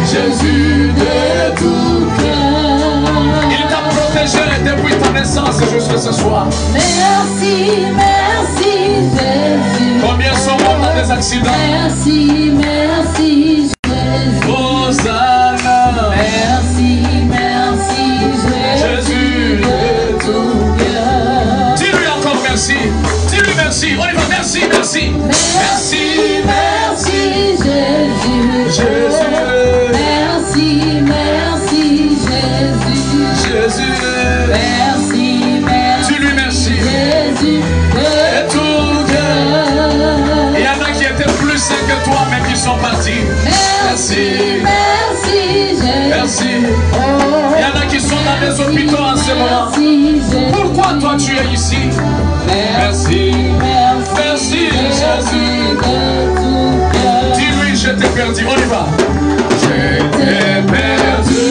Jésus de tout cœur. Il t'a protégé depuis ta reconnaissance juste ce soir. Merci, merci Jésus. Combien sont morts dans des accidents? Merci, merci Jésus. Hosanna. Merci, merci Jésus de tout cœur. Dis-lui encore merci. Dis-lui merci. On y va. Merci, merci. Merci, merci Jésus. Jésus. Merci, merci Jésus. Jésus. Merci, merci. Dis-lui merci. Jésus Et de tout cœur. Il y en a qui étaient plus sains que toi, mais qui sont partis. Merci, merci Jésus. Merci. Il y en a qui sont dans les hôpitaux en ce moment. Merci Jésus. Pourquoi toi tu es ici? Merci. Merci Jésus. De tout cœur. Dis-lui je t'ai perdu. On y va. Je t'ai perdu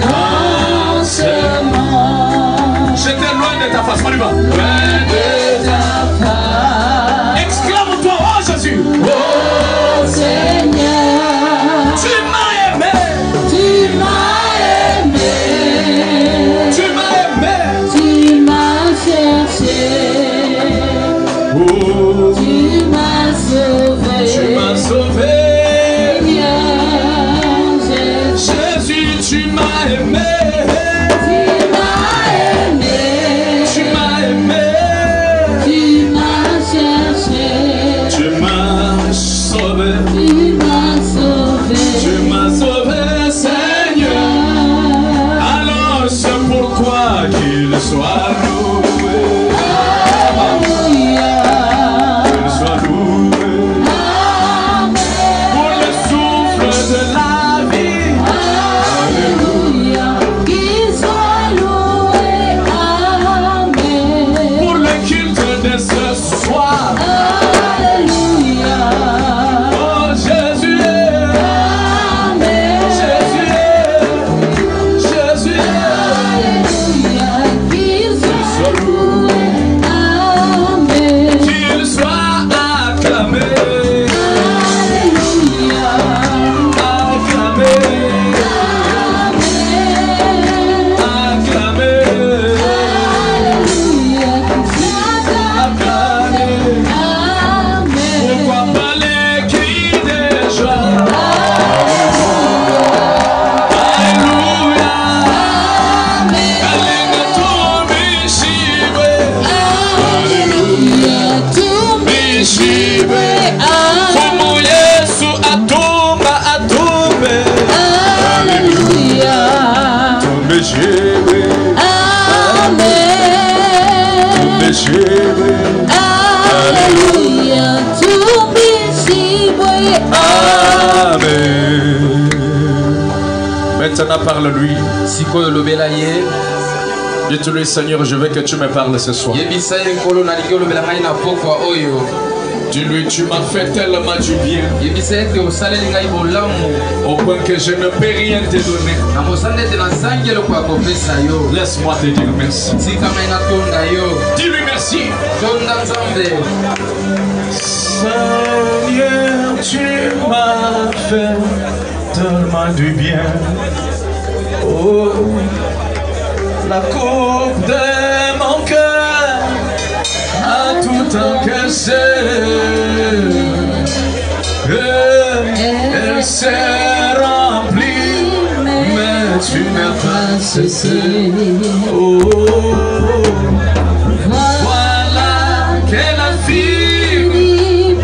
dans ce monde. J'étais loin de ta face. On y va. Loin de ta face. Exclame-toi, oh Jésus. Oh Seigneur, Tu m'as aimé. tu m'as aimé, Tu m'as aimé. tu m'as cherché, Oh, tu m'as sauvé. tu m'as sauvé. Jésus, tu m'as aimé. Tu m'as aimé, Tu m'as aimé. tu m'as cherché, Tu m'as sauvé. tu m'as sauvé. Tu m'as sauvé, Seigneur. Alors c'est pourquoi qu'il soit loué. Alléluia, Qu'il soit loué. Amen, Pour le souffle de la vie. Alléluia, qu'il soit loué, Amen, Pour le culte de ce soir. Alléluia, Oh Jésus. Amen, Jésus. Jésus. Alléluia, qu'il soit loué, Amen, Qu'il soit acclamé. Alléluia, Acclamé. Amen, Acclamé. Alléluia, qu'il soit Acclamé. Amen. Pourquoi pas les cris des joies? Alléluia. Alléluia, tout m'échive. Alléluia, tout m'échive. Como Yesu atumba, atumbe. Alléluia, Tout m'échive. Amen, M'échive. Alléluia, tout m'échive. Amen. Maintenant parle-lui. sikoyo lobela ye Dis-lui, Seigneur, je veux que tu me parles ce soir. yebisa ye nkolo nalingi olobela ngai na pokwa oyo Dis-lui, tu m'as fait tellement du bien yebisa ete osaleli ngai bolamu au point que je ne peux rien te donner. na mosanda ete nazangi eloko ya kopesa yo Laisse-moi te dire merci. tika ngai natonda yo Dis-lui merci. tonda nzambe Seigneur, tu m'as fait tellement du bien. Oh, la coupe de mon cœur a tout encaissé. Elle s'est remplie, mais tu n'as pas cessé. Oh, voilà qu'elle a fini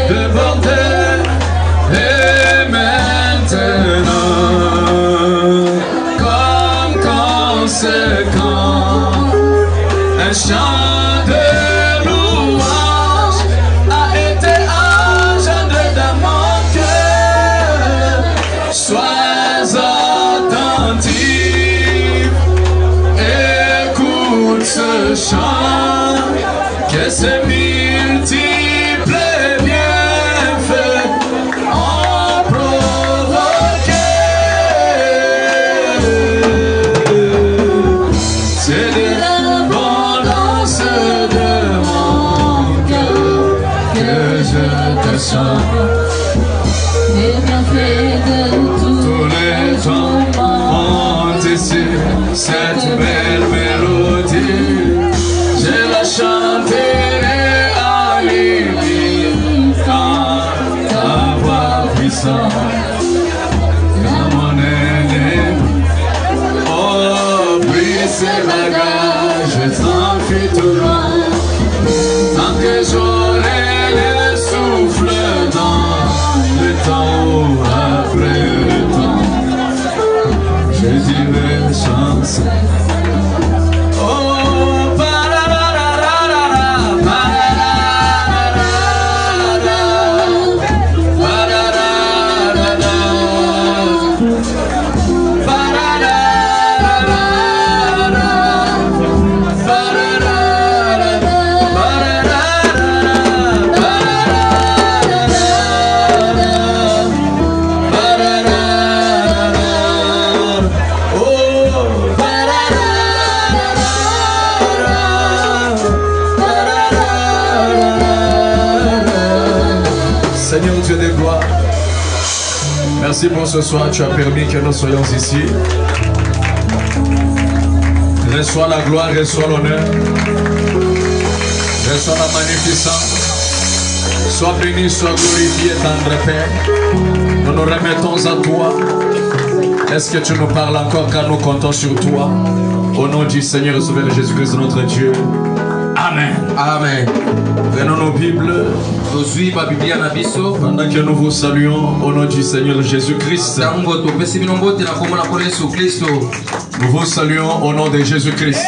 de border. Et maintenant, comme conséquent, un chant de louange a été engendré dans mon cœur. Sois attentif, écoute ce chant, que c'est multiple bienfaits ont provoqué. C'est de l'abondance de mon cœur que je te chante. Les bienfaits de Tous les temps ont été ces bagages, t'enfuis tout loin. Tant que j'aurai le souffle dans le temps, après le temps, je dirai chance. Seigneur Dieu des gloires, merci pour ce soir, tu as permis que nous soyons ici. Reçois la gloire, reçois l'honneur, reçois la magnificence. Sois béni, sois glorifié, tendre Père. Nous nous remettons à toi. Est-ce que tu nous parles encore car nous comptons sur toi? Au nom du Seigneur et Sauveur Jésus-Christ, notre Dieu. Amen. Amen. Prenons nos Bibles. Pendant que nous vous saluons au nom du Seigneur Jésus-Christ. Nous vous saluons au nom de Jésus-Christ.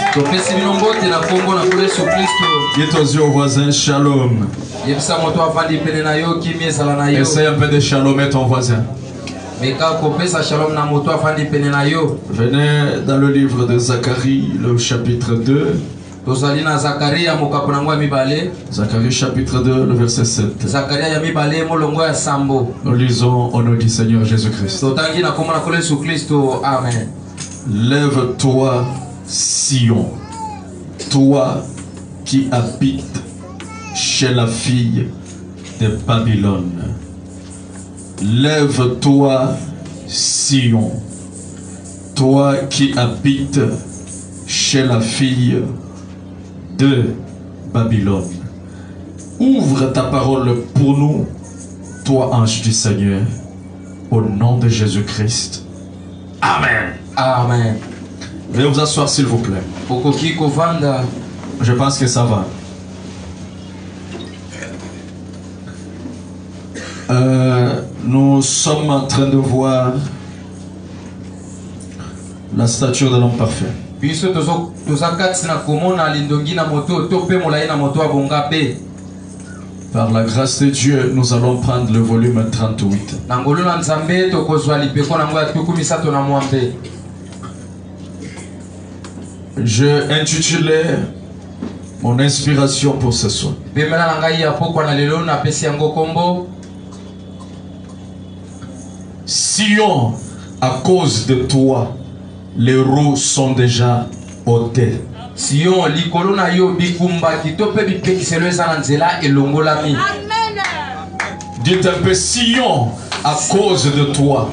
Dites aux yeux au voisin, shalom. Essaye un peu de shalomer ton voisin. Venez dans le livre de Zacharie, le chapitre 2. Zacharie chapitre 2, le verset 7. Nous lisons au nom du Seigneur Jésus-Christ. Amen. Lève-toi, Sion, toi qui habites chez la fille de Babylone. Lève-toi, Sion, toi qui habites chez la fille de Babylone. Ouvre ta parole pour nous, toi ange du Seigneur, au nom de Jésus-Christ. Amen. Amen. Veuillez vous asseoir s'il vous plaît. Je pense que ça va. Nous sommes en train de voir la stature de l'homme parfait. Par la grâce de Dieu, nous allons prendre le volume 38. Je intitulais mon inspiration pour ce soir. Sion, à cause de toi, les roues sont déjà ôtées. Sion, likolona yo bikumba kitope bipekiselo eza nzela elongolami. Dites un peu, Sion, à cause de toi,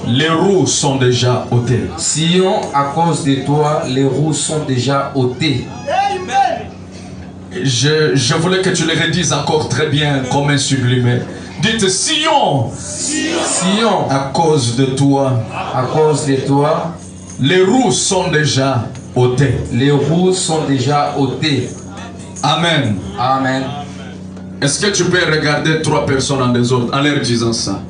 les roues sont déjà ôtées. Sion, à cause de toi, les roues sont déjà ôtées. Je voulais que tu le redises encore très bien comme un sublimé. Dites Sion, Sion, à cause de toi, les roues sont déjà ôtées. Les roues sont déjà ôtées. Amen. Amen. Est-ce que tu peux regarder 3 personnes en désordre en leur disant ça?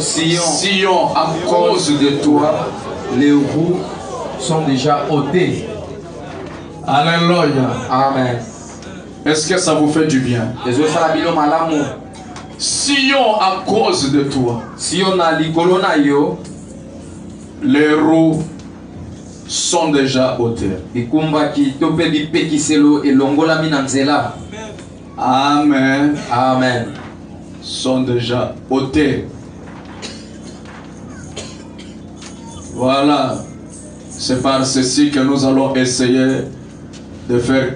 Sion, à cause de toi, les roues sont déjà ôtées. Alléluia. Amen. Est-ce que ça vous fait du bien? Sion, à cause de toi, les roues sont déjà ôtées. Amen. Amen. Sont déjà ôtées. Voilà. C'est par ceci que nous allons essayer de faire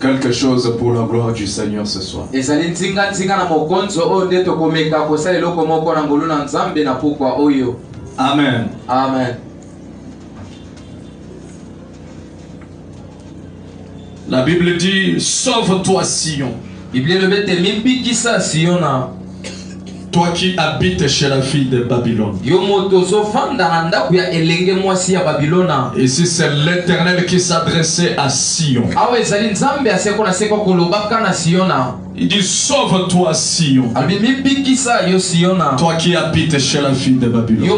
quelque chose pour la gloire du Seigneur ce soir. Amen. Amen. La Bible dit, sauve-toi Sion. Toi qui habites chez la fille de Babylone. Ici c'est l'Éternel qui s'adressait à Sion. Il dit sauve-toi Sion. Toi qui habites chez la fille de Babylone.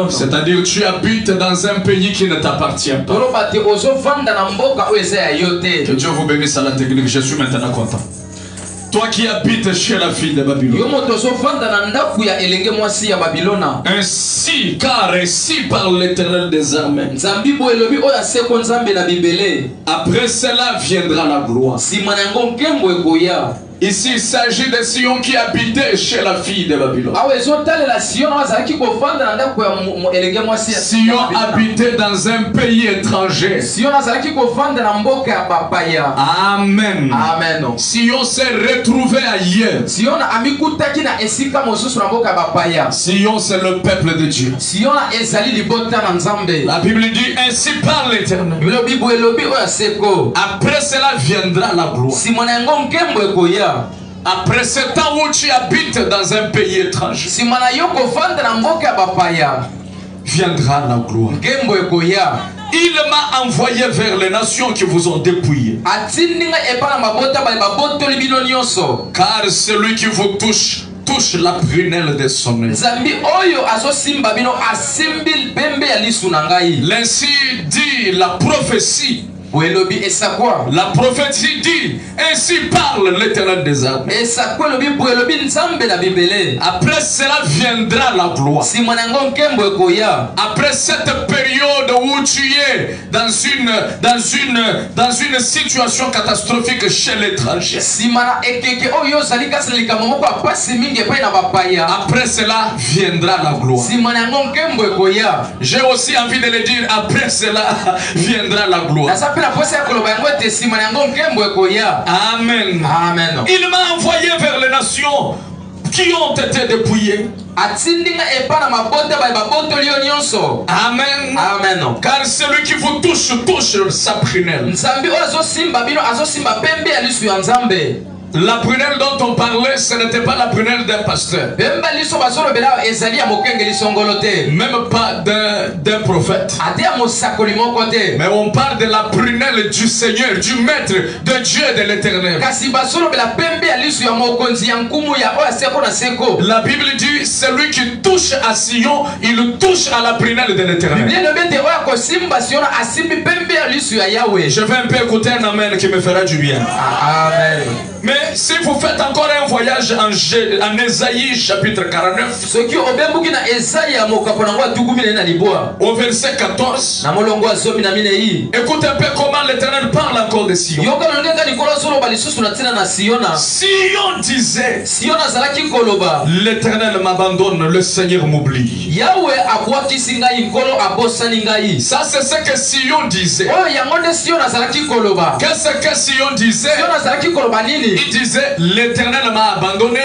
C'est-à-dire tu habites dans un pays qui ne t'appartient pas. Que Dieu vous bénisse à la technique. Je suis maintenant content. Toi qui habites chez la fille de Babylone. Ainsi, car ainsi parle l'Éternel des armées. Après cela viendra la gloire. Ici, il s'agit de Sion qui habitait chez la fille de Babylone. Sion habitait dans un pays étranger. Amen. Sion s'est retrouvé ailleurs. Sion, c'est le peuple de Dieu. La Bible dit ainsi parle l'Éternel. Après cela viendra la gloire. Après ce temps où tu habites dans un pays étranger, viendra la gloire. Il m'a envoyé vers les nations qui vous ont dépouillé. Car celui qui vous touche la prunelle de son œil. L'ainsi dit la prophétie. La prophétie dit ainsi parle l'Éternel des armées. Après cela viendra la gloire. Après cette période où tu es dans une situation catastrophique chez l'étranger, après cela viendra la gloire. J'ai aussi envie de le dire, après cela viendra la gloire. Amen. Il m'a envoyé vers les nations qui ont été dépouillées. Amen. Car celui qui vous touche sa prunelle. La prunelle dont on parlait, ce n'était pas la prunelle d'un pasteur. Même pas d'un prophète. Mais on parle de la prunelle du Seigneur, du Maître, de Dieu et de l'Éternel. La Bible dit, celui qui touche à Sion, il touche à la prunelle de l'Éternel. Je vais un peu écouter un amen qui me fera du bien. Amen. Mais si vous faites encore un voyage en Ésaïe chapitre 49, au verset 14, écoute un peu comment l'Éternel parle encore de Sion. Sion disait, l'Éternel m'abandonne, le Seigneur m'oublie. Ça c'est ce que Sion disait. Qu'est-ce que Sion disait? Il disait, l'Éternel m'a abandonné,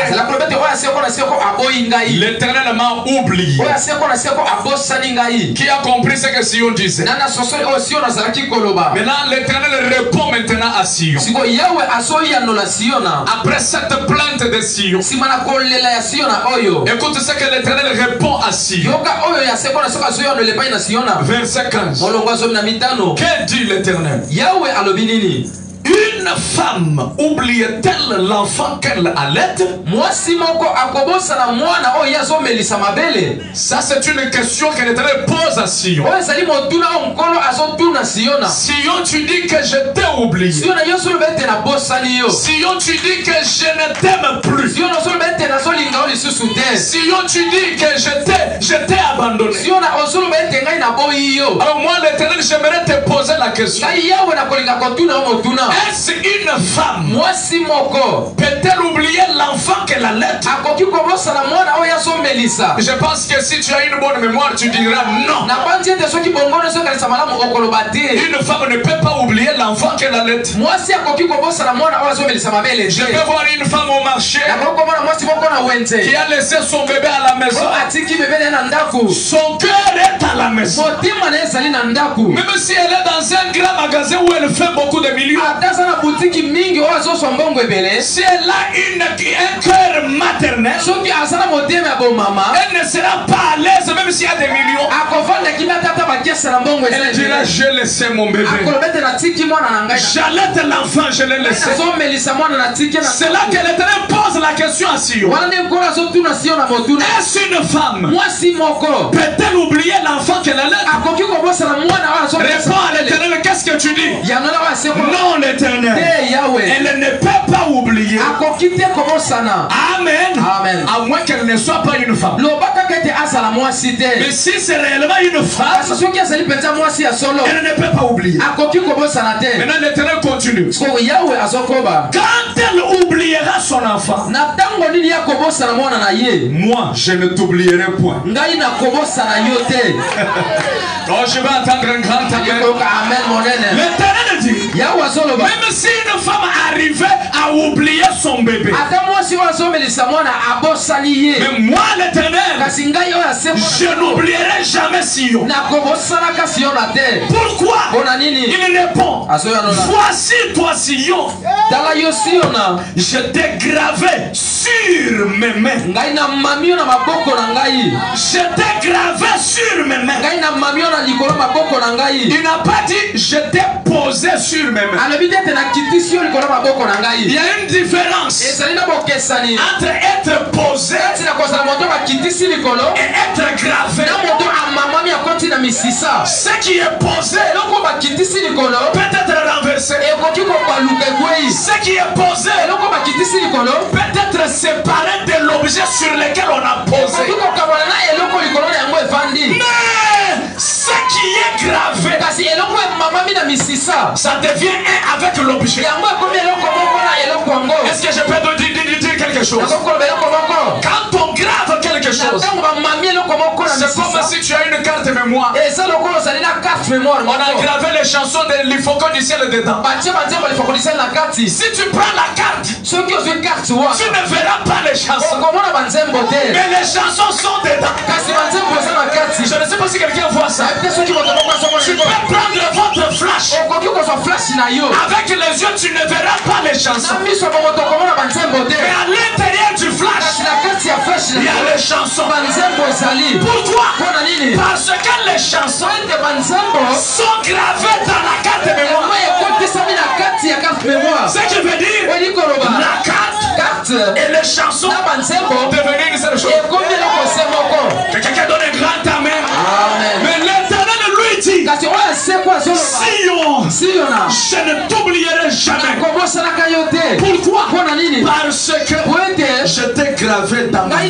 l'Éternel m'a oublié. Qui a compris ce que Sion disait? Maintenant l'Éternel répond maintenant à Sion. Après cette plainte de Sion, écoute ce que l'Éternel répond à Sion. Verset 15. Que dit l'Éternel? Une femme oublie-t-elle l'enfant qu'elle allait? Ça c'est une question que l'Éternel pose à Sion. Sion, tu dis que je t'ai oublié. Sion, tu dis que je ne t'aime plus. Sion, tu dis que je t'ai abandonné. Alors moi l'Éternel, j'aimerais te poser la question. Est-ce une femme peut-elle oublier l'enfant qu'elle allait? Je pense que si tu as une bonne mémoire, tu diras non. Une femme ne peut pas oublier l'enfant qu'elle allait. Je peux voir une femme au marché qui a laissé son bébé à la maison Son cœur est à la maison. Même si elle est dans un grand magasin où elle fait beaucoup de millions. Si elle a un cœur maternel, elle ne sera pas à l'aise même s'il y a des millions. Elle dira, j'ai laissé mon bébé. J'allaite l'enfant, je l'ai laissé. C'est là que l'Éternel pose la question à Sion. Est-ce une femme? Peut-elle oublier l'enfant qu'elle allait? Réponds à l'Éternel, qu'est-ce que tu dis? Non, l'Éternel. Elle ne peut pas oublier. Amen. À moins qu'elle ne soit pas une femme. Mais si c'est réellement une femme, elle ne peut pas oublier. Maintenant l'Éternel continue. Quand elle oubliera son enfant, moi je ne t'oublierai point. Donc je vais attendre un grand amen. L'Éternel dit, même si une femme arrivait à oublier son bébé, mais moi l'Éternel, je n'oublierai jamais Sion. Pourquoi? Il répond, voici toi Sion, je t'ai gravé sur mes mains. Je t'ai gravé sur mes mains. Il n'a pas dit je t'ai posé sur mes mains. Il y a une différence entre être posé et être gravé. Ce qui est posé peut être renversé. Ce qui est posé peut être séparé de l'objet sur lequel on a posé. Mais ce qui est gravé, ça devient un avec l'objet. Est-ce que je peux dire quelque chose? Quand on grave quelque chose, c'est comme si tu as une carte mémoire. On a gravé les chansons de l'Ifoko du ciel dedans. Si tu prends la carte, tu ne verras pas les chansons. Mais les chansons sont dedans. Je ne sais pas si quelqu'un voit ça. Tu peux prendre votre flash. Avec les yeux, tu ne verras pas les chansons. Mais à l'intérieur du flash, il y a les chansons. Pourquoi? Parce que les chansons sont gravées dans la carte mémoire. Ce qui veut dire la carte et les chansons devenir une seule chose. Que quelqu'un donne un grand amen. Mais l'Éternel lui dit, Sion, je ne t'oublierai jamais. Pourquoi? Parce que je t'ai gravé dans ma main.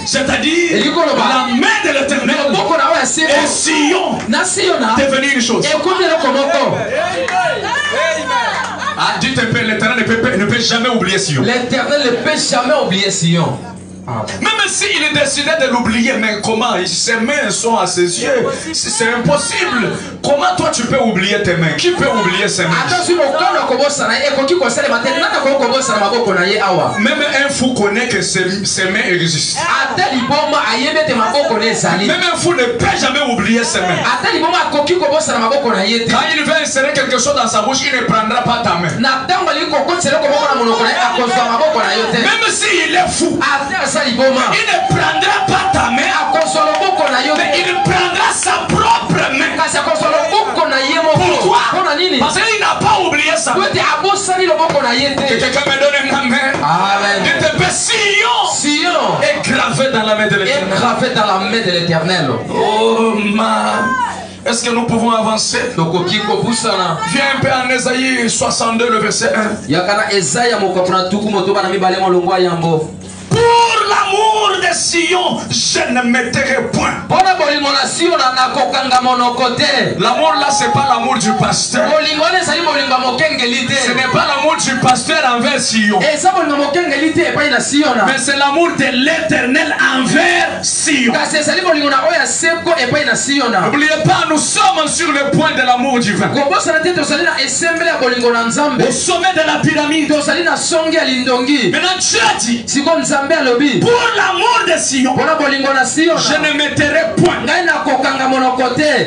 C'est-à-dire la main de l'Éternel et Sion devenir une chose. Ah, dites un peu, l'Éternel ne peut jamais oublier Sion. L'Éternel ne peut jamais oublier Sion. Même s'il décidait de l'oublier, mais comment? Ses mains sont à ses yeux. C'est impossible. Comment toi tu peux oublier tes mains? Qui peut oublier ses mains? Même un fou connaît que ses mains existent. Même un fou ne peut jamais oublier ses mains. Quand il veut insérer quelque chose dans sa bouche, il ne prendra pas ta main. Même s'il est fou, il ne prendra pas ta main, mais il prendra sa propre main. Pourquoi? Parce qu'il n'a pas oublié sa main. Que quelqu'un me donne un amen. Dites un peu, Sion est gravé dans la main de l'Éternel. Oh man. Est-ce que nous pouvons avancer? Viens un peu en Ésaïe 62, le verset 1. Pour l'amour de Sion, je ne me tairai point. L'amour là, c'est pas l'amour du pasteur. Ce n'est pas l'amour du pasteur envers Sion. Mais c'est l'amour de l'Éternel envers Sion. N'oubliez pas, nous sommes sur le point de l'amour divin. Au sommet de la pyramide. Maintenant Dieu a dit, pour l'amour de Sion, je ne me tairai point.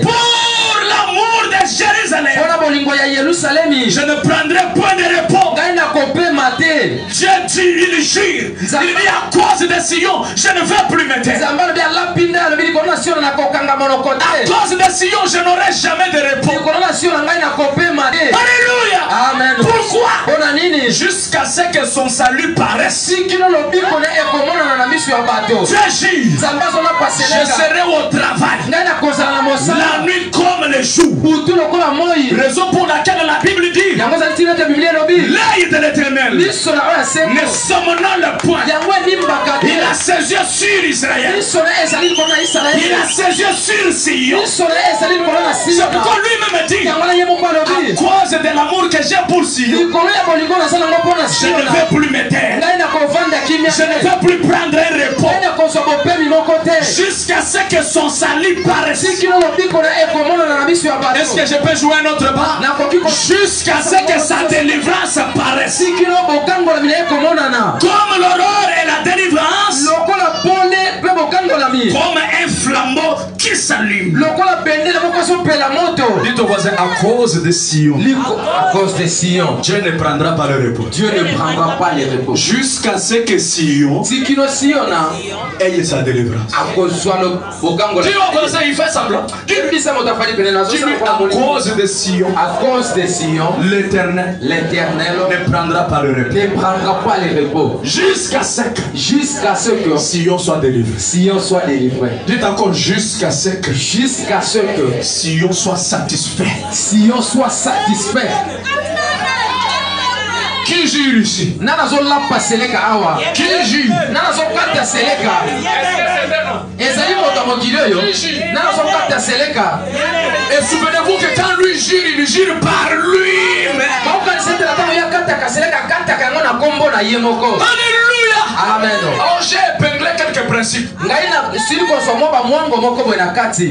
Pour l'amour de Jérusalem, je ne prendrai point de repos. Dieu dit, il jure, il dit à cause de Sion, je ne vais plus me taire. À cause de Sion, je n'aurai jamais de repos. Alléluia. Amen. Pourquoi? Jusqu'à ce que son salut paraisse. Dieu jure, je serai au travail, la nuit comme le jour. Raison pour laquelle la Bible dit, l'œil de l'Éternel ne somnole le point. Il a ses yeux sur Israël. Il a ses yeux sur Sion. C'est pourquoi lui-même dit, à cause de l'amour que j'ai pour Sion, je ne vais plus me taire. Je ne vais plus prendre un repos jusqu'à ce que son salut paraisse. Est-ce que je peux jouer un autre bas? Jusqu'à ce que sa délivrance paraisse. Comme l'aurore et la délivrance, comme un flambeau qui s'allume. Dites au voisin, à cause de Sion, Dieu ne prendra pas le repos. Jusqu'à ce que Sion ait sa délivrance. Dis au voisin, il fait semblant. Dis-lui, à cause de Sion, l'Éternel ne prendra pas le repos. Jusqu'à ce que Sion soit délivré. Dites encore, jusqu'à ce que Sion soit satisfait. Qui jure ici? Qui jure? Et souvenez-vous que quand lui jure, il jure par lui-même. Alléluia. Amen. Alors j'ai épinglé quelques principes.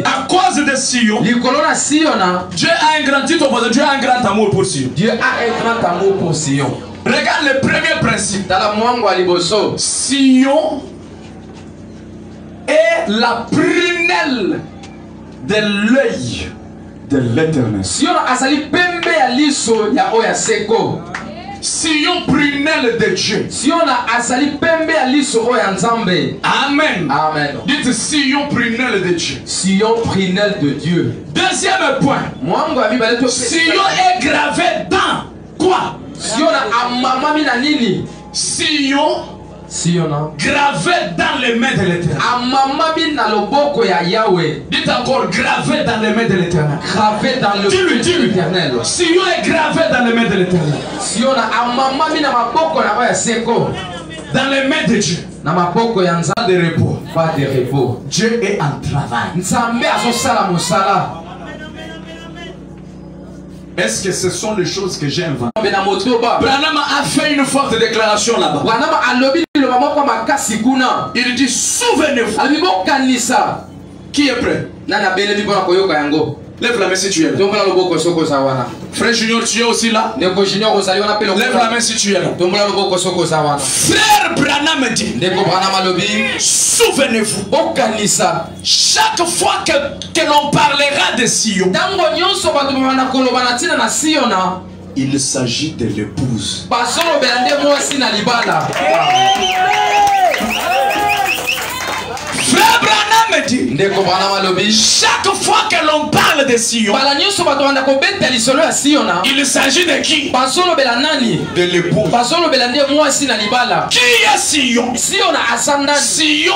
À cause de Sion, Dieu a un grand titre, Dieu a un grand amour pour Sion. Regarde le premier principe. Sion est la prunelle de l'œil de l'Éternel. Sion prunelle de Dieu. Amen. Amen. Dites Sion prunelle de Dieu. Deuxième point. Sion est gravé dans quoi? Sion gravé dans les mains de l'Éternel. Dites encore, gravé dans les mains de l'Éternel. Dis-lui. Sion est gravé dans les mains de l'Éternel. Dans les mains de Dieu. Pas de repos. Dieu est en travail. Est-ce que ce sont les choses que j'ai inventées? Branham a fait une forte déclaration là-bas. Il dit, souvenez-vous. Qui est prêt? Lève la main si tu es là. Frère Junior, tu es aussi là. Lève la main si tu es là. Frère Branham dit, souvenez-vous, chaque fois que l'on parlera de Sion, il s'agit de l'épouse. Frère Branham dit, chaque fois que l'on parle de Sion, il s'agit de qui? De l'époux. Qui est Sion? Sion,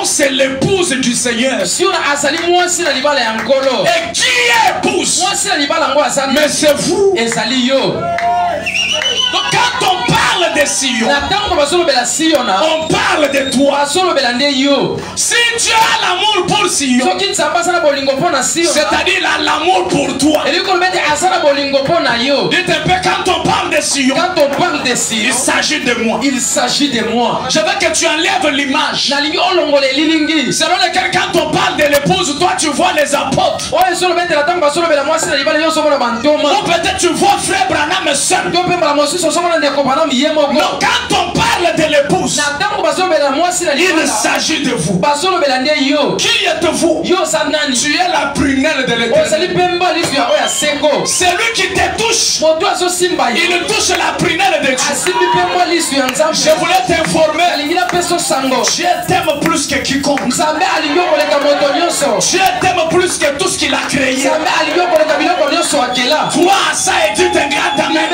c'est l'épouse du Seigneur. Et qui est épouse? Mais c'est vous. Donc quand on parle parle de Sion, on parle de toi. Si tu as l'amour pour Sion, c'est-à-dire l'amour pour toi. Dites un peu, quand on parle de Sion, il s'agit de moi. Il s'agit de moi. Je veux que tu enlèves l'image. Selon lequel, quand on parle de l'épouse, toi tu vois les apôtres. Ou peut-être tu vois frère Branham seul. Non, quand on parle de l'épouse, il s'agit de vous. Qui êtes-vous? Tu es la prunelle de l'Éternel. C'est lui qui te touche. Il touche la prunelle de Dieu. Je voulais t'informer. Dieu t'aime plus que quiconque. Dieu t'aime plus que tout ce qu'il a créé. Toi, ça et tu te grattes. Amen.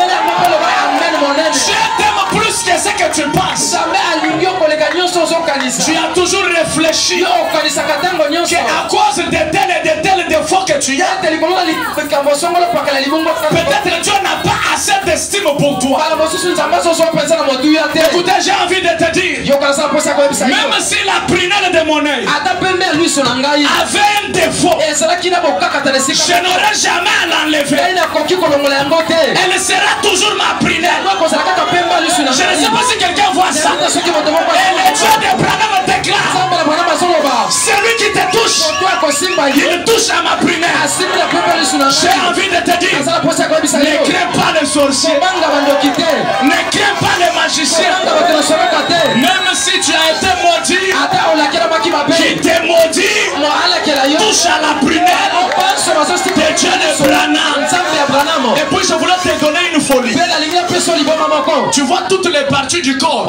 Dieu t'aime plus que ce que tu penses. Tu as toujours réfléchi qu'à cause de tel et de tel défaut que tu as, peut-être Dieu n'a pas assez d'estime pour toi. Écoutez, j'ai envie de te dire, même si la prunelle de mon œil avait un défaut, je n'aurai jamais à l'enlever. Elle sera toujours ma prunelle. Je ne sais pas si quelqu'un voit ça. Et le Dieu de Branham déclare, celui qui te touche, il touche à ma prunelle. J'ai envie de te dire, ne crains pas les sorciers, ne crains pas les magiciens. Même si tu as été maudit, qui t'est maudit, touche à la prunelle de Dieu de Branham. Et puis je voulais te donner une folie. Tu vois toutes les parties du corps,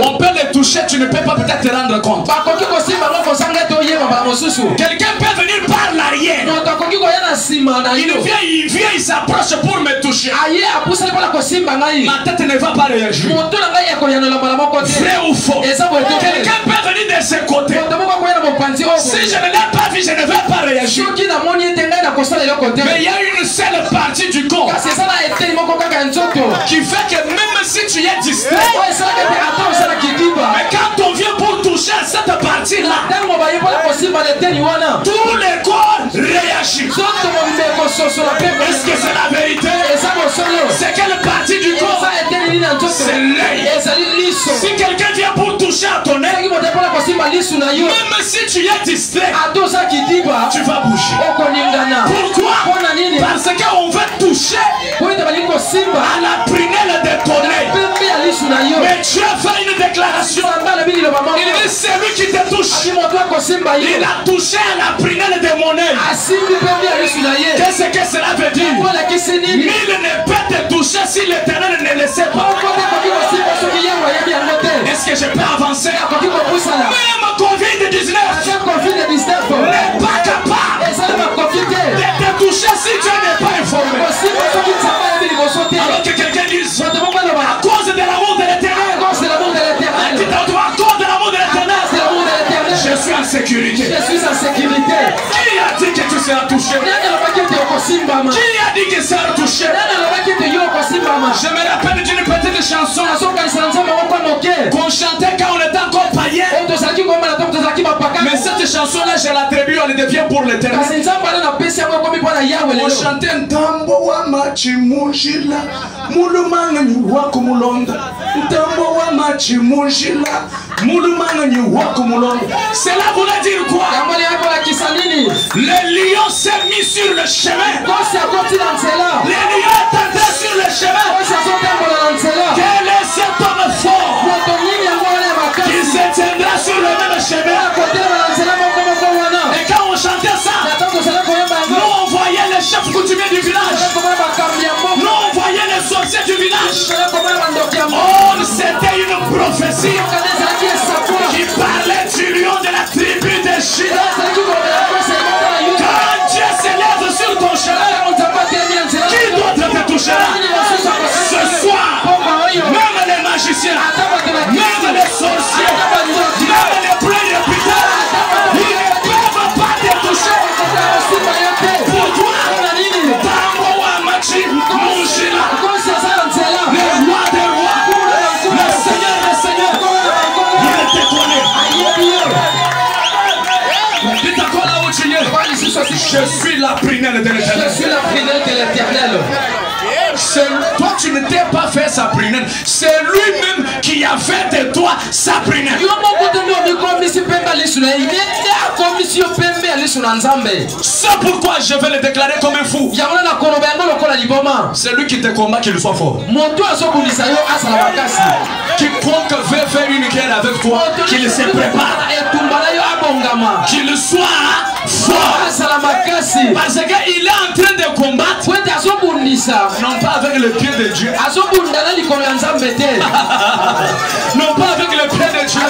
on peut les toucher, tu ne peux pas peut-être te rendre compte. Quelqu'un peut venir par l'arrière, il vient, il s'approche pour me toucher. Ma tête ne va pas réagir. Vrai ou faux? Quelqu'un peut venir de ce côté, si je ne l'ai pas vu, je ne vais pas réagir. Mais il y a une seule partie du corps qui fait que même si tu es distrait, mais quand on vient pour toucher cette partie-là, tout le corps réagit. Est-ce que c'est la vérité? C'est quelle partie du corps? C'est l'œil. Si quelqu'un vient pour toucher à ton œil, même si tu es distrait, tu vas bouger. Pourquoi? Parce qu'on veut toucher à la prunelle de ton œil. Mais Dieu fait une déclaration. Il dit, c'est lui qui te touche. Il a touché à la prunelle de mon œil. Qu'est-ce que cela veut dire? Nul ne peut te toucher si l'Éternel ne le sait pas. Est-ce que je peux avancer? Même Covid-19 n'est pas capable de te toucher si Dieu n'est pas informé. Alors que quelqu'un dise, à cause de l'amour de l'Éternel, à cause de l'amour de l'Éternel, je suis en sécurité. Qui a dit que tu seras touché? Qui a dit que tu seras touché? Je me rappelle d'une petite chanson qu'on chantait quand on était encore païen. Mais cette chanson-là, je l'attribue, elle devient pour l'Éternel. On chantait Ntambo wa machimujila, mulumanga ni wako mulonda. Ntambo wa machimujila, mulumanga ni wako mulonda. Cela voulait dire quoi? Le lion s'est mis sur le chemin. Le lion est entré sur le chemin. Quel est cet homme fort qui se tiendra sur le même chemin? Et quand on chantait ça, nous on voyait les chefs coutumiers du village, nous on voyait les sorciers du village. Oh, c'était une prophétie qui parlait du lion de la tribu de Juda. Quand Dieu s'élève sur ton chemin, qui d'autre te touchera? Ce soir, même les magiciens, même les sorciers, même les pleins d'hôpital, ils ne peuvent pas te toucher. Pourquoi? Le roi Je suis la prunelle de l'Éternel. Je suis la prunelle de l'Éternel. Toi, tu ne t'es pas fait sa prunelle. C'est lui-même qui a fait de toi sa prunelle. C'est pourquoi je vais le déclarer comme un fou. C'est lui qui te combat, qu'il soit fort. Quiconque veut faire une guerre avec toi, qu'il se prépare. Qu'il soit fort. Parce qu'il est en train de combattre. Non pas avec le pied de Dieu. Non pas avec le pied de Dieu.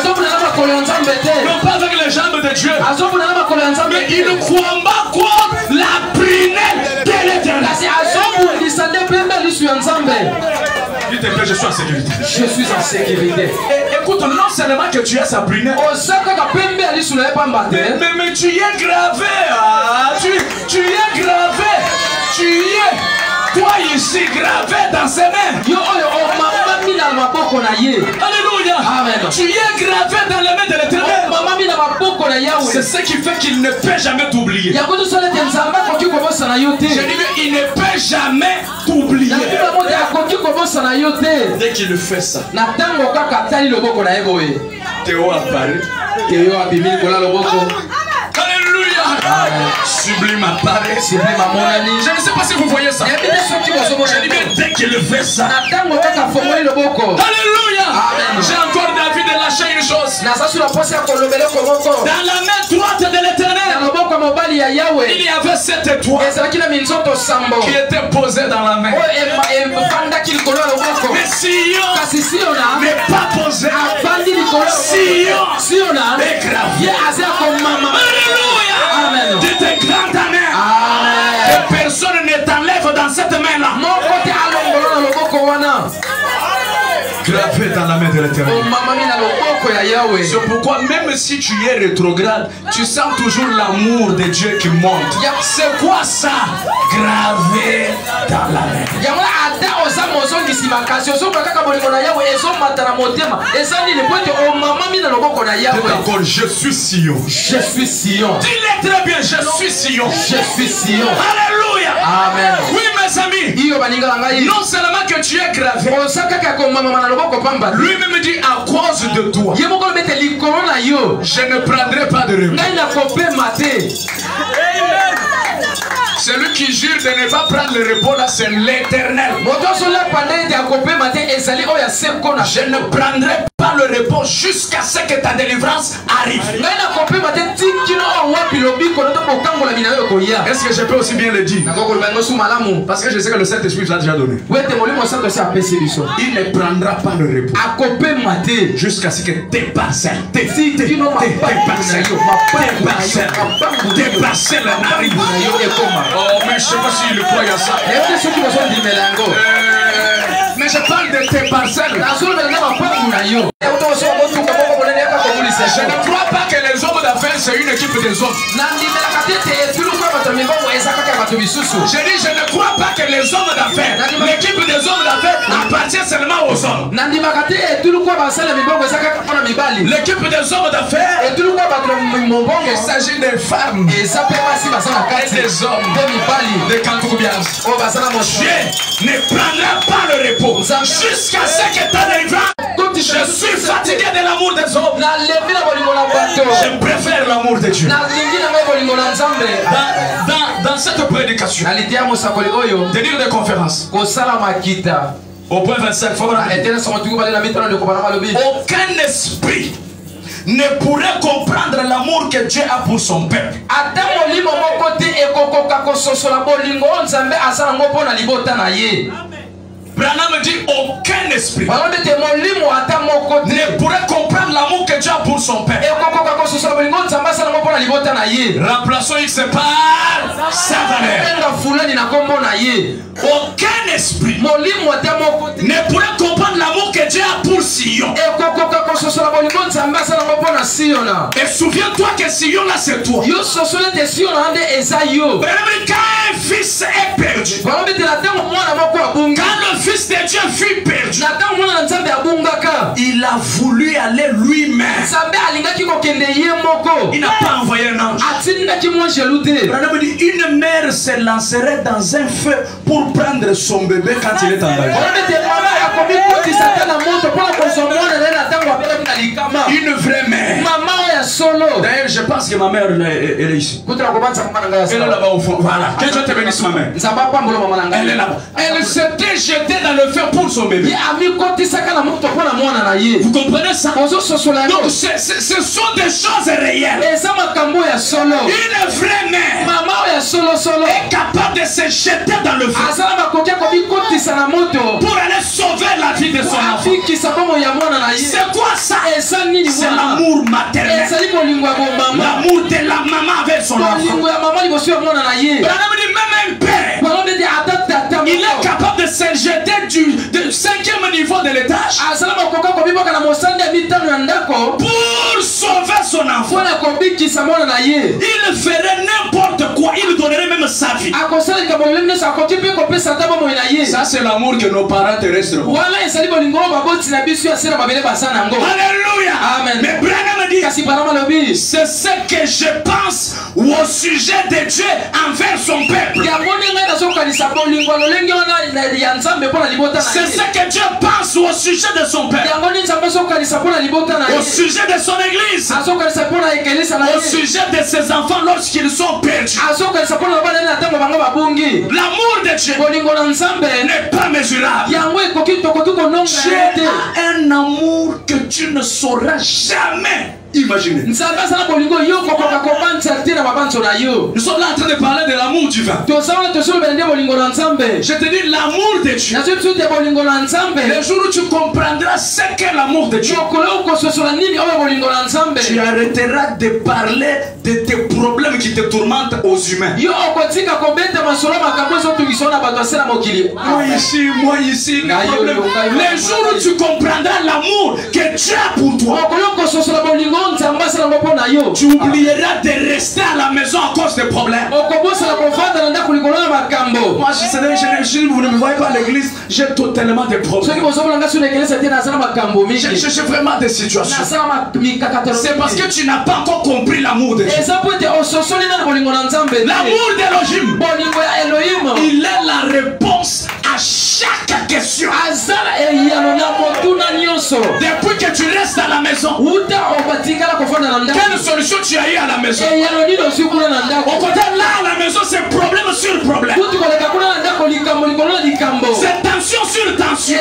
Non pas avec les jambes de Dieu. Mais il combat contre la prunelle de l'Éternel. Il te plaît, je suis en sécurité. Je suis en sécurité. Écoute, non seulement que tu es sa prunelle, mais tu y es gravé. Tu y es gravé. Tu y es. Toi ici gravé dans ses mains. Alléluia. Amen. Tu y es gravé dans les mains de l'Éternel. C'est ce qui fait qu'il ne peut jamais t'oublier. Je dis mais il ne peut jamais t'oublier. Dès qu'il fait ça, Théo apparaît. Alléluia. Sublime apparaît. Je ne sais pas si vous voyez ça. Je dis bien dès qu'il fait ça. Alléluia. J'ai encore David de lâcher une chose. Dans la main droite de l'Éternel, il y avait 7 étoiles qui étaient posées dans la main. Mais Sion n'est pas posé. Sion est gravé. Alléluia. Amen. De tes grandes années. Que personne ne t'enlève dans cette main-là. Gravé dans la main de l'Éternel. C'est pourquoi même si tu es rétrograde, tu sens toujours l'amour de Dieu qui monte. C'est quoi ça? Gravé dans la main. Encore, je suis Sion. Je suis Sion. Dis-le très bien, je suis Sion. Je suis Sion. Alléluia. Amen. Oui, mes amis. Non seulement que tu es gravé. Lui-même dit à cause de toi, je ne prendrai pas de repos. Celui qui jure de ne pas prendre le repos là, c'est l'Éternel. Je ne prendrai pas le repos jusqu'à ce que ta délivrance arrive. Est-ce que je peux aussi bien le dire? Parce que je sais que le Saint-Esprit l'a déjà donné. Il ne prendra pas le repos jusqu'à ce que tes parcelles, tes parcelles n'arrivent. Oh, mais je ne sais pas s'il le croit à ça. Mais je parle de tes parcelles. Je ne crois pas que les hommes d'affaires c'est une équipe des hommes. Je dis je ne crois pas que les hommes d'affaires, l'équipe des hommes d'affaires appartient seulement aux hommes. L'équipe des hommes d'affaires, il s'agit des femmes et des hommes de Kantoubias. Dieu ne prendra pas le repos jusqu'à ce que ta délivrance. Je suis fatigué de l'amour des hommes. Je préfère l'amour de Dieu. Dans cette prédication, tenir des conférences. Au point 25, aucun esprit ne pourrait comprendre l'amour que Dieu a pour son peuple. Branham dit aucun esprit ne pourrait comprendre l'amour que Dieu a pour son peuple. Remplaçons X par Savaner. Aucun esprit ne pourrait comprendre l'amour que Dieu a pour Sion. Et souviens-toi que Sion là c'est toi. Quand un fils est perdu, quand le fils de Dieu fut perdu, il a voulu aller lui-même. Il n'a pas envoyé un ange. Il une mère se lancerait dans un feu pour prendre son bébé quand il est en danger. Une vraie mère. D'ailleurs, je pense que ma mère elle est ici. Elle est là-bas au fond. Voilà. Que Dieu te bénisse, ma mère. Elle est là-bas. Elle s'était jetée dans le feu pour son bébé. Vous comprenez ça? Donc, ce sont des choses réelles. Une vraie mère est capable de se jeter dans le feu pour aller sauver la vie de son enfant. C'est quoi ça? C'est l'amour maternel. L'amour de la maman avec son enfant. Même un père, il est capable de se jeter du 5e niveau de l'étage pour sauver son enfant. Il ferait n'importe quoi. Il donnerait même sa vie. Ça, c'est l'amour que nos parents terrestres ont. Alléluia. Amen. Mais Branham dit, c'est ce que je pense au sujet de Dieu envers son peuple. C'est ce que Dieu pense au sujet de son peuple, au sujet de son église, au sujet de ses enfants lorsqu'ils sont perdus. L'amour de Dieu n'est pas mesurable. Dieu a un amour que tu ne sauras jamais imaginer. Nous sommes là en train de parler de l'amour divin. Je te dis l'amour de Dieu. Le jour où tu comprendras ce qu'est l'amour de Dieu, tu arrêteras de parler de tes problèmes qui te tourmentent aux humains. Moi ici, le jour où tu comprendras l'amour que Dieu a pour toi, tu oublieras de rester à la maison à cause des problèmes. Moi, vous ne me voyez pas à l'église, j'ai totalement des problèmes. J'ai vraiment des situations. C'est parce que tu n'as pas encore compris l'amour de Dieu. L'amour d'Elohim, il est la réponse à chaque question. Depuis que tu restes à la maison, quelle solution tu as eu à la maison? Au contraire, là à la maison, c'est problème sur problème. C'est tension sur tension.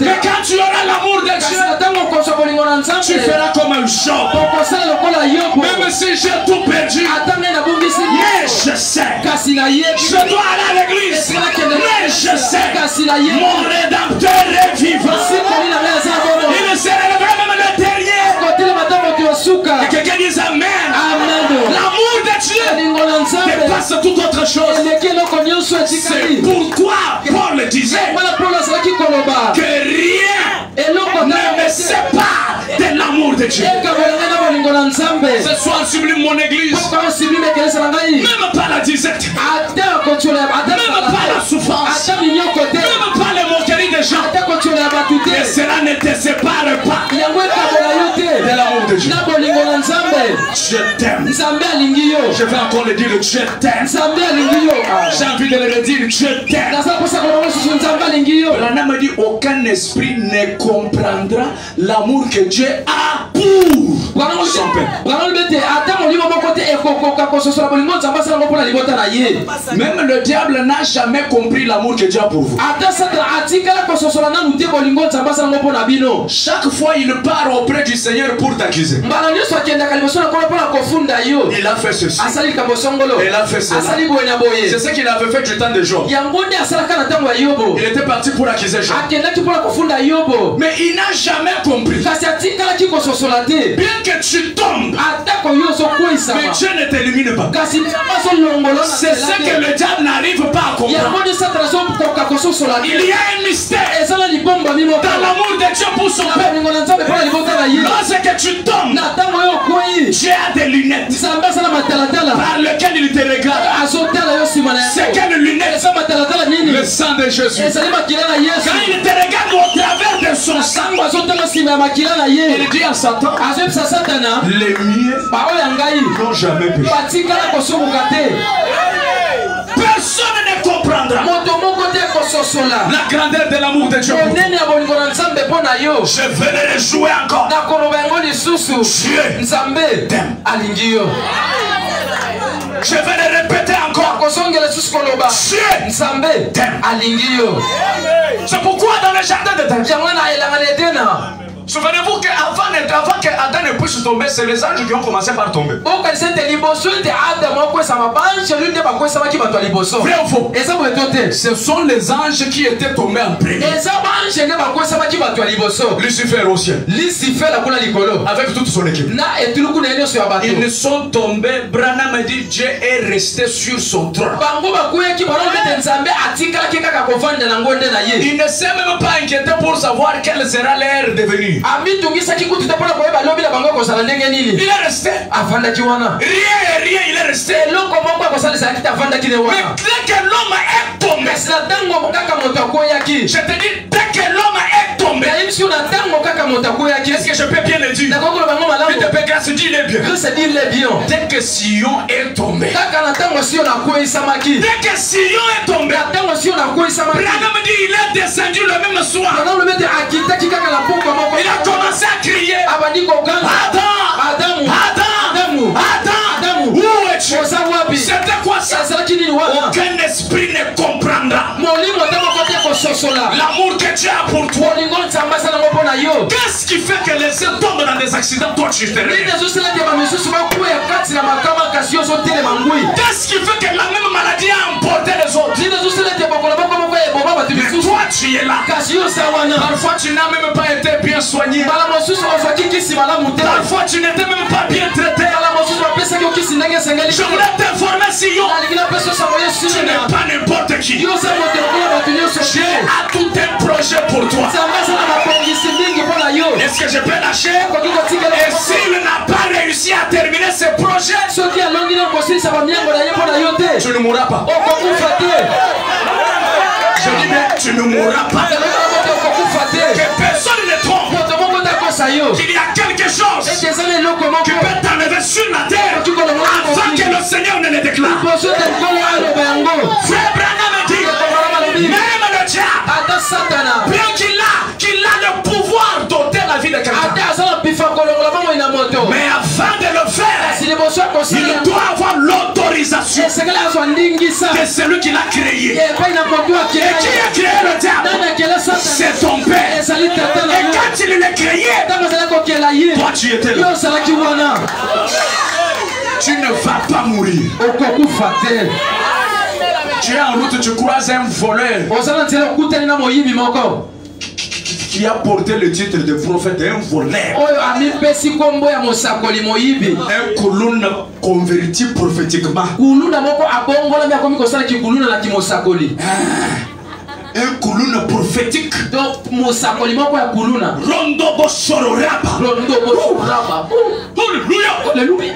Mais quand tu auras l'amour de Dieu, tu feras comme un Job. Même si j'ai tout perdu, mais je sais, je dois aller à l'église, mais je sais, mon Rédempteur est vivant. Il se relèvera même le dernier. Et quelqu'un dise Amen. L'amour de Dieu dépasse toute autre chose. C'est pourquoi Paul disait que rien ne me sépare de l'amour de Dieu. Ce soir, sublime mon église, même pas la disette, même pas la souffrance, même pas les moqueries des gens, et cela ne te sépare pas de l'amour de Dieu. Je t'aime. Je vais encore le dire, je t'aime. J'ai envie de le redire, je t'aime. Branham me dit, aucun esprit ne comprendra l'amour que Dieu a pour son peuple. Même le diable n'a jamais compris l'amour que Dieu a pour vous. Chaque fois il part auprès du Seigneur pour t'accuser. Il a fait ceci. Il a fait cela. C'est ce qu'il avait fait du temps de Job. Il était parti pour accuser Job. Mais il n'a jamais compris. Bien que tu tombes, mais Dieu ne t'élimine pas. C'est ce que le diable n'arrive pas à comprendre. Il y a un mystère dans l'amour de Dieu pour son peuple. Lorsque tu tombes, Dieu a des lunettes par lesquelles il te regarde. C'est quelle lunette? Le sang de Jésus. Quand il te regarde au travers de son sang, il dit à Satan, les miens n'ont jamais péché. Personne ne comprendra la grandeur de l'amour de Dieu. Je vais le rejouer encore. Dieu t'aime. Je vais le répéter encore. Dieu t'aime. C'est pourquoi dans le jardin de Dieu, souvenez-vous qu'avant qu'Adam ne puisse tomber, c'est les anges qui ont commencé par tomber. Vrai ou faux? Ce sont les anges qui étaient tombés en premier. Lucifer au ciel. Avec toute son équipe. Ils ne sont tombés. Branham dit Dieu est resté sur son trône. Il ne s'est même pas inquiété pour savoir quelle sera l'heure de venir. Il est resté. Rien, il est resté. Mais dès que l'homme est tombé, je te dis, dès que l'homme est tombé, est-ce que je peux bien le dire? Il te paie grâce, dis-le bien. Dès que Sion est tombé, dès que Sion est tombé, Branham dit il est descendu le même soir. Il a commencé à crier. Adam, où es-tu? C'était quoi ça? Aucun esprit ne comprendra l'amour que tu as pour toi. Qu'est-ce qui fait que les gens tombent dans des accidents? Toi tu te réveilles. Qu'est-ce qui fait que la même maladie a emporté les autres? Mais toi tu es là. Parfois tu n'as même pas été bien soigné. Parfois tu n'étais même pas bien traité. Je voulais t'informer si tu n'es pas n'importe qui. Dieu a tout un projet pour toi. Est-ce que je peux lâcher? Et s'il n'a pas réussi à terminer ce projet, tu ne mourras pas. Je dis bien, tu ne mourras pas. Que personne ne trompe. Qu'il y a quelque chose qui peut t'enlever sur la terre avant que le Seigneur ne le déclare. Frère Branham dit, même le diable, bien qu'il a le pouvoir d'ôter la vie de quelqu'un, mais avant de le faire, il doit avoir l'autorisation de celui qui l'a créé. Et qui a créé le diable? C'est ton père. Et quand il l'a créé, toi tu étais là. Tu ne vas pas mourir. Tu es en route, tu croises un voleur qui a porté le titre de prophète, un voleur. Un colonne converti prophétiquement. Un colonne prophétique. Rondobo Sororaba. Alléluia.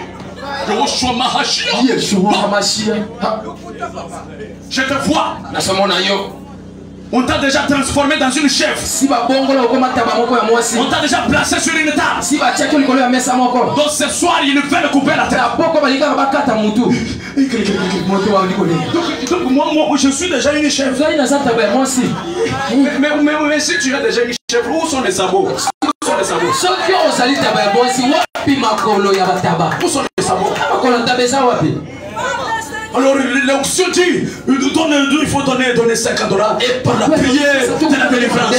Je te vois. On t'a déjà transformé dans une chef. On t'a déjà placé sur une table. Donc ce soir, ils veulent couper la tête. Donc moi, je suis déjà une chef. Mais si tu es déjà une chef, où sont les sabots? Où sont les sabots? Où sont les sabots? Alors l'onction dit, il faut donner $50 par la prière de la délivrance.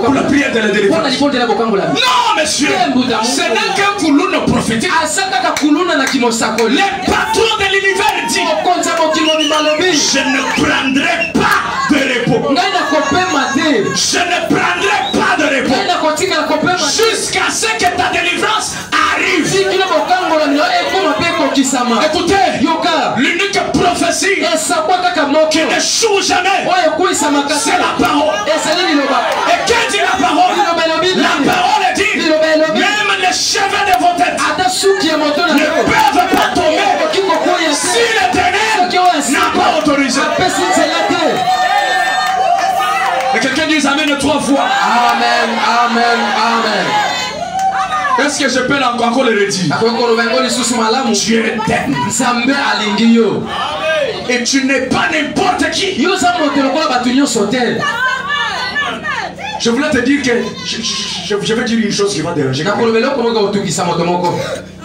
Pour la prière de la délivrance. Non monsieur, ce n'est qu'un couloune prophétique. Le patron de l'univers dit, je ne prendrai pas de repos. Je ne prendrai pas de repos jusqu'à ce que ta délivrance arrive. Écoutez, l'unique prophétie qui n'échoue jamais, c'est la parole. Et quand dit la parole dit, même les cheveux de vos têtes ne peuvent pas tomber si l'Éternel Amen 3 fois. Amen, amen, amen. Est-ce que je peux encore le redire? Dieu t'aime. Et tu n'es pas n'importe qui. Je voulais te dire que je vais dire une chose qui va déranger.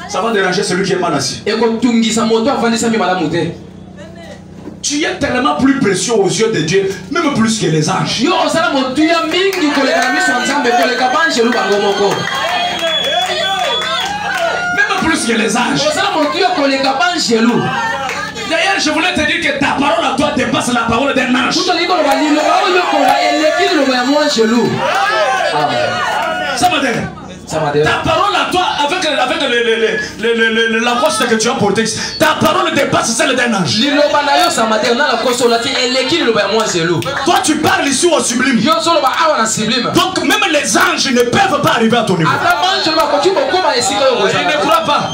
Ça va déranger celui qui est mal assis. Tu es tellement plus précieux aux yeux de Dieu, même plus que les anges. Même plus que les anges. D'ailleurs, je voulais te dire que ta parole à toi dépasse la parole d'un ange. Ça me dérange. Ta parole à toi, avec la poste que tu as portée, ta parole dépasse celle d'un ange. Toi, tu parles ici au sublime. Donc, même les anges ne peuvent pas arriver à ton niveau. Il ne croit pas.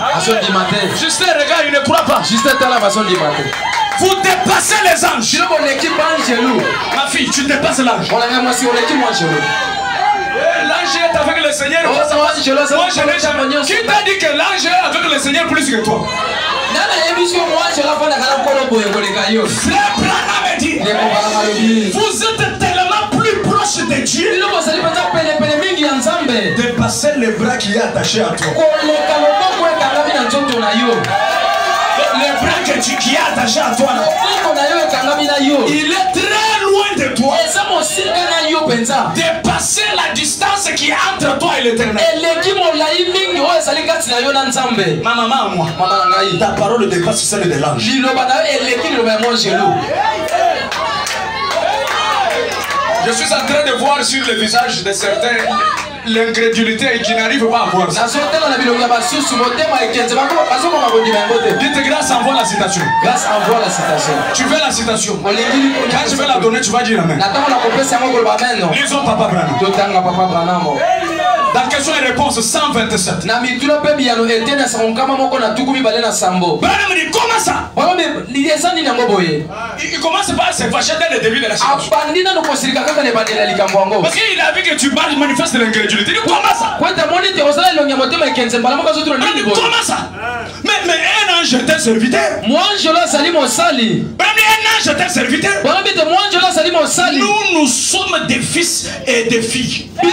Juste regarde, il ne croit pas. Vous dépassez les anges. Ma fille, tu dépasses l'ange. L'ange est avec le Seigneur. Moi, je n'ai jamais. Qui t'a dit que l'ange est avec le Seigneur plus que toi? Frère Branham dit, vous êtes tellement plus proche de Dieu. Dépasser le bras qui est attaché à toi. Le bras qui est attaché à toi, il est très loin de toi. Dépasser la distance qui est entre toi et l'éternel. Ma maman, moi, ta parole dépasse celle de l'ange. Je suis en train de voir sur le visage de certains l'incrédulité et qui n'arrivent pas à voir ça. Dites grâce, envoie la citation. Grâce, envoie la citation. Tu veux la citation? Quand je vais la donner, tu vas dire amen. Lisons Papa Branham. Dans question et réponse 127. Branham dit comment ça? Il commence par se fâcher dès le début de la citation. Parce qu'il a vu que tu manifestes l'incrédulité. Il dit comment ça? Comment ça? Mais un ange est un serviteur. Un ange est un serviteur. Nous sommes des fils et des filles. Mais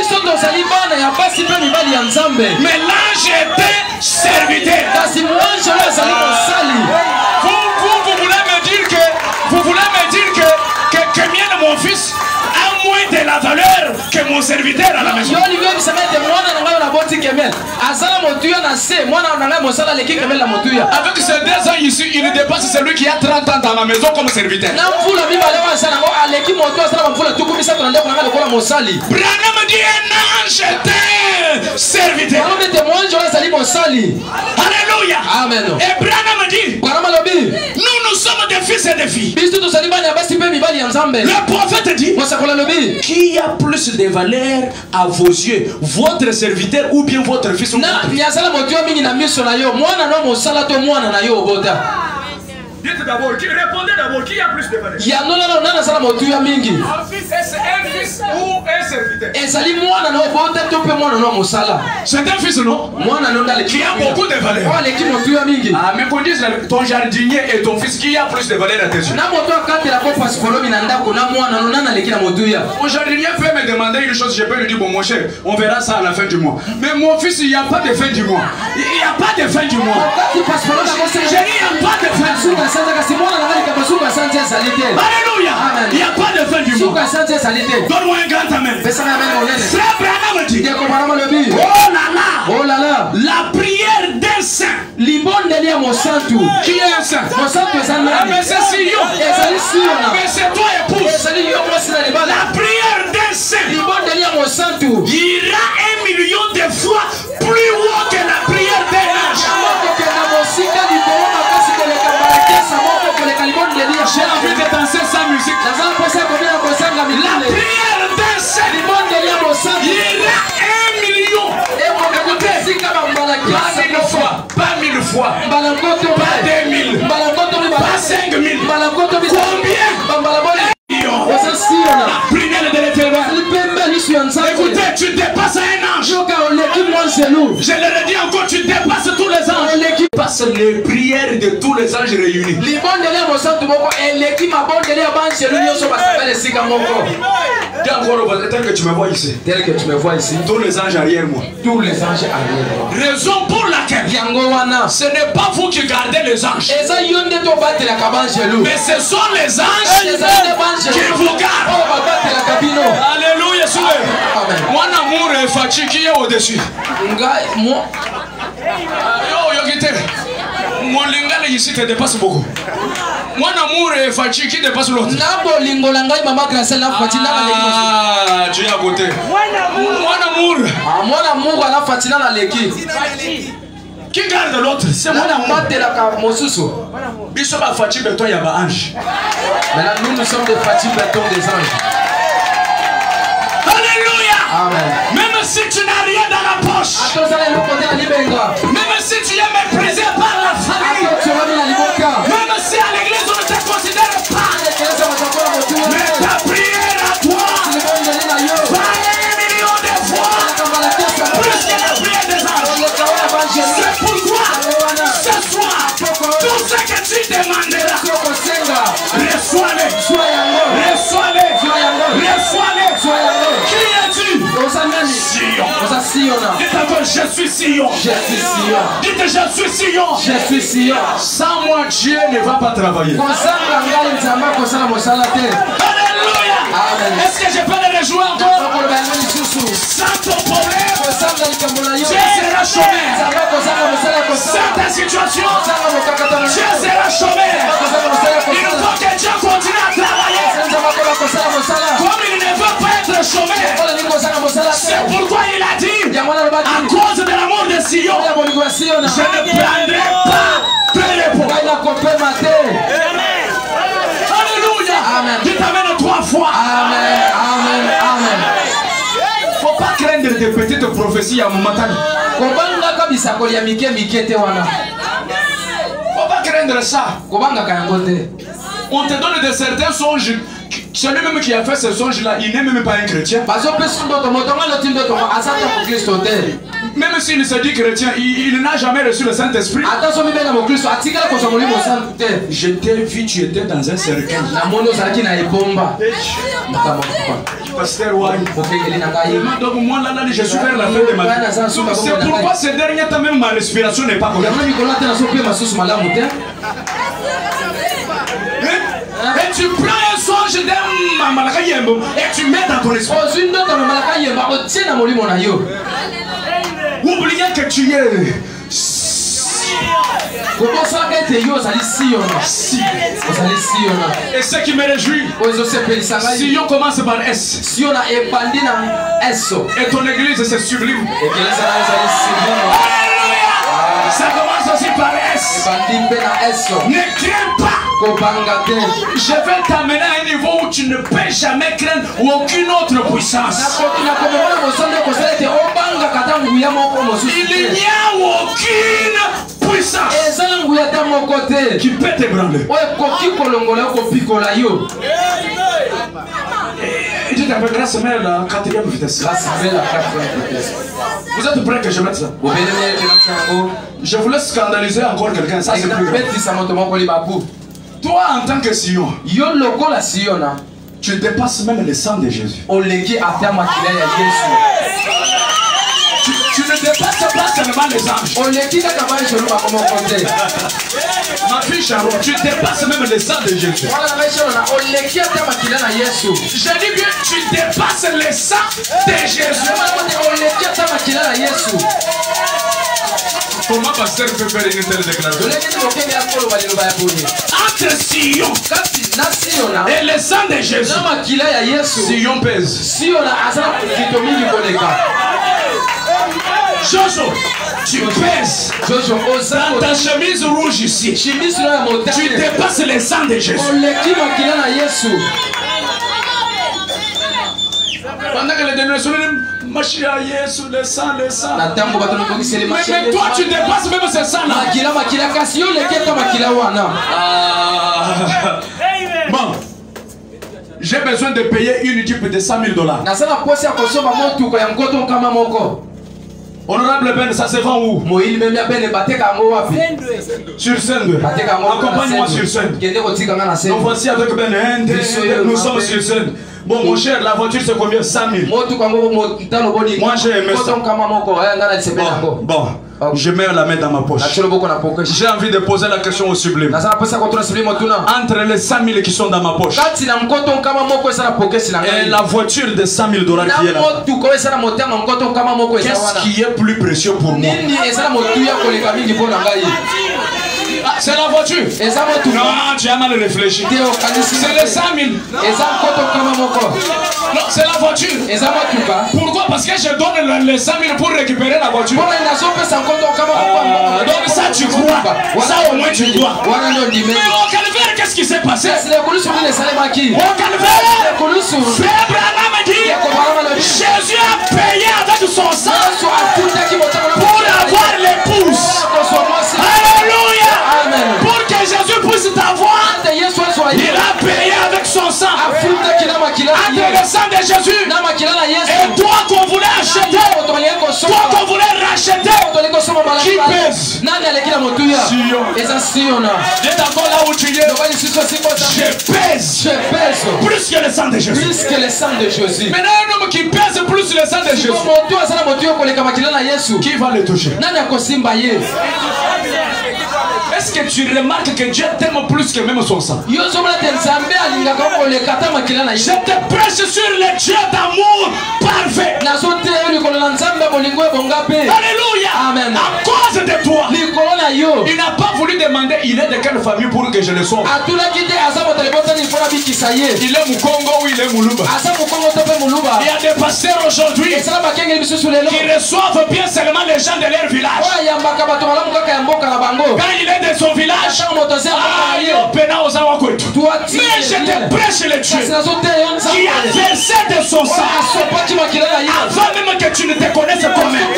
l'ange est un serviteur. Vous voulez me dire que mien de mon fils a moins de la valeur que mon serviteur à la maison. Avec ces 2 ans ici, il dépasse celui qui a 30 ans dans la maison comme serviteur. Branham dit un ange est un serviteur. Alléluia. Amen. Et Branham dit, nous sommes des fils et des filles. Le prophète dit, qui a plus de valeur à vos yeux, votre serviteur ou bien votre fils ou votre fille? Dites d'abord, répondez d'abord, qui a plus de valeur? Un fils ou un serviteur? C'est un fils, non? Qui a beaucoup de valeur. Ah, mais qu'on dise ton jardinier et ton fils, qui a plus de valeur à tes yeux? Mon jardinier peut me demander une chose, je peux lui dire, bon mon cher, on verra ça à la fin du mois. Mais mon fils, il n'y a pas de fin du mois. Il n'y a pas de fin du mois. Je dis, il n'y a pas de fin du mois. Alléluia. Il n'y a pas de fin du mois. Donne-moi un grand amen. Frère Branham dit, oh là là, la prière d'un saint. Qui est un saint? Mais c'est Sion. Mais c'est toi épouse. La prière d'un saint ira 1 million de fois plus haut que la prière d'un ange. J'ai envie de danser sans musique. La prière d'un saint ira 1 million. Écoutez, pas 1000 fois, pas 2000, pas 5000. Combien? La prière de l'éternel Alléluia. Je le redis encore, tu dépasses tous les anges. Tu dépasses les prières de tous les anges réunis. Dis encore, tel que tu me vois ici. Tel que tu me vois ici. Tous les anges arrière moi. Tous les anges arrière moi. Raison pour laquelle ce n'est pas vous qui gardez les anges. Mais ce sont les anges qui vous gardent. Alléluia. Mon amour est fatigué au-dessus. Mon lingala ici te dépasse beaucoup. Mon amour est fatigué dépasse l'autre. Ah, tu es à côté. Mon amour. Qui garde l'autre? C'est mon amour. Bishop a fatigué toi, il y a un ange. Maintenant, nous sommes des fatigues des anges. Alléluia. Amen. Même si tu n'as rien dans la poche, même si tu es méprisé par la famille, même si à l'église on ne te considère pas, mais ta prière à toi va 1 million de fois plus que la prière des anges. C'est pourquoi ce soir, tout ce que tu demanderas, reçois-les, reçois-les, reçois-les. Qui es-tu? Sion. Dites encore, je suis Sion. Je suis Sion. Dites, je suis Sion. Je suis Sion. Sans moi, Dieu ne va pas travailler. Alléluia. Amen. Est-ce que je peux le rejoindre encore? Sans ton problème, Dieu sera chômeur. Sans ta situation, Dieu sera chômeur. Il faut que Dieu continue à travailler. Comme il ne veut pas être chômeur, c'est pourquoi il a dit, à cause de l'amour de Sion, je ne prendrai pas de repos. Alléluia. Dites amen 3 fois. Amen. Amen. Amen. Faut pas craindre des petites prophéties à mon matin. Faut pas craindre ça. On te donne de certains songes. Celui même qui a fait ce songe-là, il n'est même pas un chrétien. Même s'il se dit chrétien, il n'a jamais reçu le Saint-Esprit. Je t'ai vu, tu étais dans un cercueil. Pasteur Wai. Donc moi là, je suis vers la fin de ma vie. C'est pourquoi ces derniers temps même ma respiration n'est pas correcte. Et tu prends un songe d'un Malakayembo et tu mets dans ton esprit. Oubliez que tu es. Et ce qui me réjouit, Sion commence par S. Et ton église c'est sublime. Ça commence aussi par S. Ne crains pas. Je vais t'amener à un niveau où tu ne peux jamais craindre aucune autre puissance. Il n'y a aucune puissance qui peut t'ébranler. Et Dieu t'appellera se mettre à la 4e vitesse. Vous êtes prêts que je mette ça? Je voulais scandaliser encore quelqu'un. Ça c'est plus grave. Toi en tant que Sion, tu dépasses même le sang de Jésus. Tu ne dépasses pas seulement les anges. Ma fille Sharon, tu dépasses même le sang de Jésus. Je dis bien, tu dépasses le sang de Jésus. Comment pasteur peut faire une telle déclaration? Entre Sion et le sang de Jésus, Sion pèse. Jojo, tu pèses dans ta chemise rouge ici. Tu dépasses le sang de Jésus. Pendant que les dénominations disent le sang, le sang. Mais toi tu dépasses même ce sang là. Bon, j'ai besoin de payer une équipe de $100,000. Honorable Ben, ça se vend où? Sur scène. Accompagne-moi sur scène. Donc voici avec Ben, nous sommes sur scène. Bon, mon cher, la voiture c'est combien? 5 000. Moi j'ai aimé ça. Bon, je mets la main dans ma poche. J'ai envie de poser la question au sublime. Entre les 5 000 qui sont dans ma poche et la voiture de 100 000 $ qui est là, qu'est-ce qui est plus précieux pour moi? C'est la voiture. Non, tu as mal réfléchi. C'est les 100 000. Non, c'est la voiture. Pourquoi? Parce que je donne les 100 000 pour récupérer la voiture. Donc ça tu crois. Ça au moins tu crois. Mais au calvaire, qu'est-ce qui s'est passé? Au calvaire, Jésus a payé avec son sang pour avoir l'épouse. Alléluia. Pour que Jésus puisse t'avoir, il a payé avec son sang. Entre le sang de Jésus et toi qu'on voulait acheter, toi qu'on voulait racheter, qui pèse? Sion. Et d'abord là où tu es, je pèse plus que le sang de Jésus. Maintenant un homme qui pèse plus le sang de Jésus, qui va le toucher? Est-ce que tu remarques que Dieu t'aime plus que même son sang? Je te prêche sur le Dieu d'amour parfait. Alléluia. Amen. À cause de toi, il n'a pas voulu demander il est de quelle famille pour que je le sauve. Il est Mukongo ou il est Muluba. Il y a des pasteurs aujourd'hui qui reçoivent bien seulement les gens de leur village. Quand il est de son village, mais je te prêche le Dieu qui a versé de son sang avant même que tu ne te connaisses toi-même.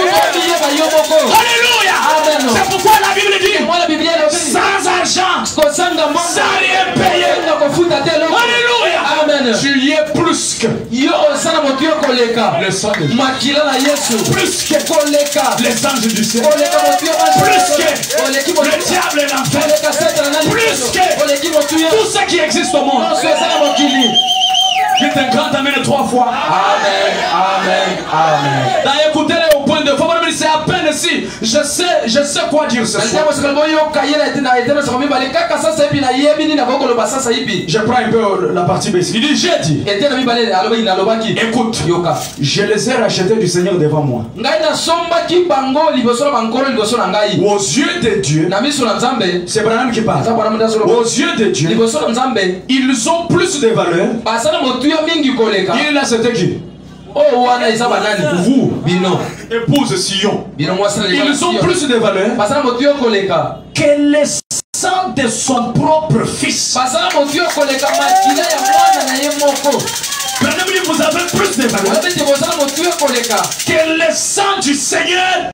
Alléluia. C'est pourquoi la Bible dit sans argent, sans rien payer. Alléluia. Tu y es plus que le sang de Dieu, plus que les anges du ciel, plus que le diable et l'enfer, plus que tout ce qui existe au monde. Dites un grand amen 3 fois. Amen, amen, amen. Écoutez au point de vue, c'est à peine si je sais quoi dire ce soir. Je prends un peu la partie basique. Il dit, j'ai dit, écoute, je les ai rachetés du Seigneur devant moi. Aux yeux de Dieu, c'est Branham qui parle. Aux yeux de Dieu, ils ont plus de valeur. Il là c'était qui? Vous, épouse Sion. Ils ont plus de valeur que le sang de son propre fils. Vous avez plus de valeur que le sang du Seigneur